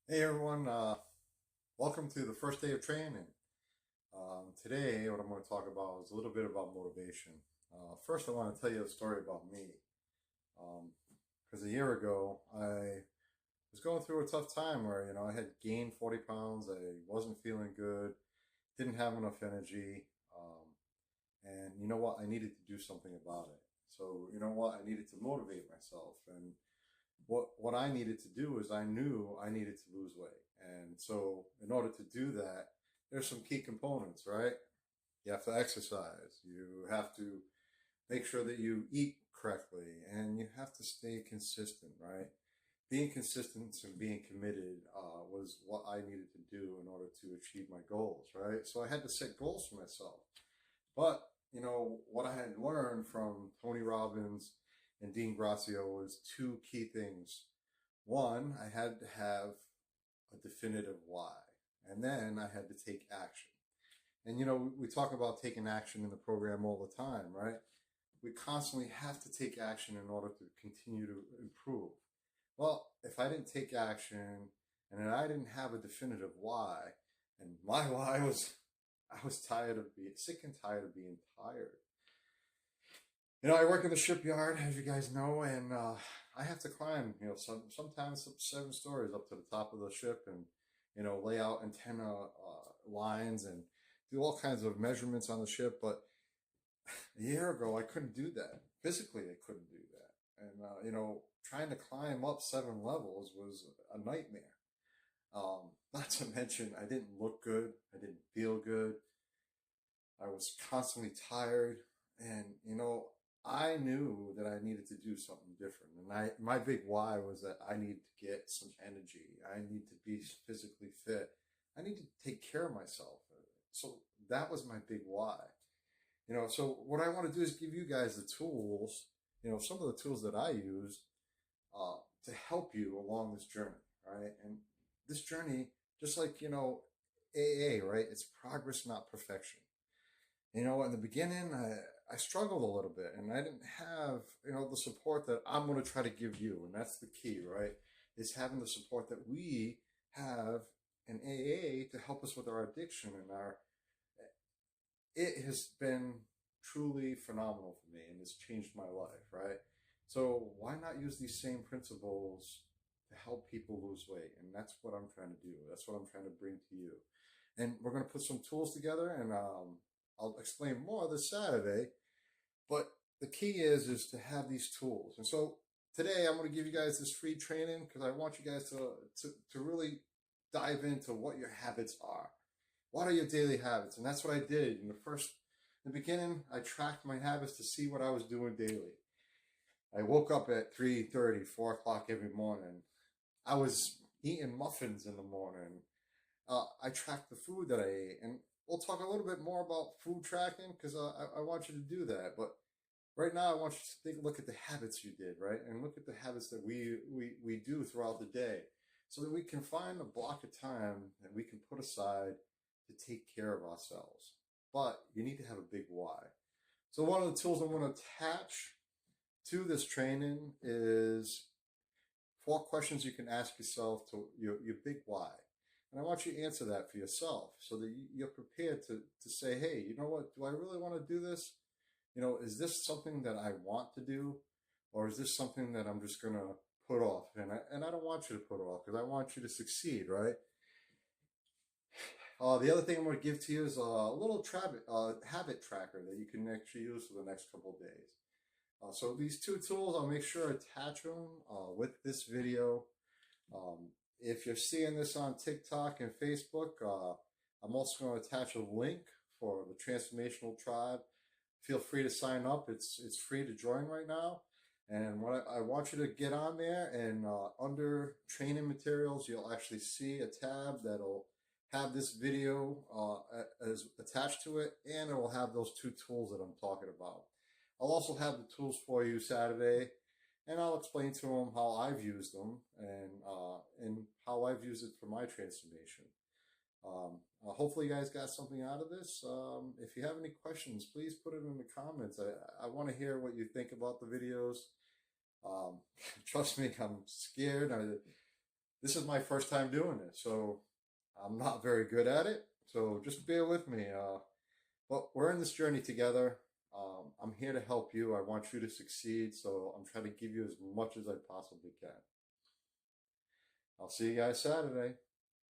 Hey everyone, welcome to the first day of training. Today, what I'm going to talk about is a little bit about motivation. First, I want to tell you a story about me. Because a year ago, I was going through a tough time where, I had gained 40 pounds, I wasn't feeling good, didn't have enough energy, and you know what? I needed to do something about it. So, you know what? I needed to motivate myself. And what I needed to do is I knew I needed to lose weight. And so in order to do that, there's some key components, right? You have to exercise. You have to make sure that you eat correctly, and you have to stay consistent, right? Being consistent and being committed was what I needed to do in order to achieve my goals, right? So I had to set goals for myself. But, what I had learned from Tony Robbins and Dean Grazio was two key things. One, I had to have a definitive why, and then I had to take action. And, we talk about taking action in the program all the time, right? We constantly have to take action in order to continue to improve. Well, if I didn't take action and then I didn't have a definitive why, and my why was I was tired of being sick and tired of being tired. I work in the shipyard, as you guys know, and I have to climb, sometimes 7 stories up to the top of the ship and, lay out antenna lines and do all kinds of measurements on the ship. But a year ago, I couldn't do that. Physically, I couldn't do that. And, trying to climb up 7 levels was a nightmare. Not to mention, I didn't look good. I didn't feel good. I was constantly tired. And, I knew that I needed to do something different. And my big why was that I need to get some energy. I need to be physically fit. I need to take care of myself. So that was my big why. So what I want to do is give you guys the tools, some of the tools that I use to help you along this journey, right? And this journey, just like, AA, right? It's progress, not perfection. In the beginning, I struggled a little bit and I didn't have, the support that I'm going to try to give you. And that's the key, right? Is having the support that we have in AA to help us with our addiction it has been truly phenomenal for me and it's changed my life, right? So why not use these same principles to help people lose weight? And that's what I'm trying to do. That's what I'm trying to bring to you. And we're going to put some tools together and I'll explain more this Saturday. But the key is to have these tools. And so today I'm going to give you guys this free training because I want you guys to really dive into what your habits are. What are your daily habits? And that's what I did. In the beginning, I tracked my habits to see what I was doing daily. I woke up at 3:30, 4 o'clock every morning. I was eating muffins in the morning. I tracked the food that I ate. And we'll talk a little bit more about food tracking because I want you to do that. But right now, I want you to take a look at the habits you did, right? And look at the habits that we do throughout the day so that we can find a block of time that we can put aside to take care of ourselves. But you need to have a big why. So one of the tools I'm going to attach to this training is 4 questions you can ask yourself to your big why. And I want you to answer that for yourself so that you're prepared to say, hey, you know what, do I really want to do this? Is this something that I want to do? Or is this something that I'm just going to put off? And I don't want you to put off because I want you to succeed, right? The other thing I'm going to give to you is a little habit tracker that you can actually use for the next couple of days. So these 2 tools, I'll make sure to attach them with this video. If you're seeing this on TikTok and Facebook, I'm also going to attach a link for the Transformational Tribe. Feel free to sign up. It's free to join right now. And what I want you to get on there and under training materials, you'll actually see a tab that'll have this video as attached to it, and it will have those 2 tools that I'm talking about. I'll also have the tools for you Saturday, and I'll explain to them how I've used them and how I've used it for my transformation. Hopefully you guys got something out of this. If you have any questions, please put it in the comments. I want to hear what you think about the videos. Trust me, I'm scared. This is my first time doing this, so I'm not very good at it. So just bear with me. But we're in this journey together. I'm here to help you. I want you to succeed, so I'm trying to give you as much as I possibly can. I'll see you guys Saturday.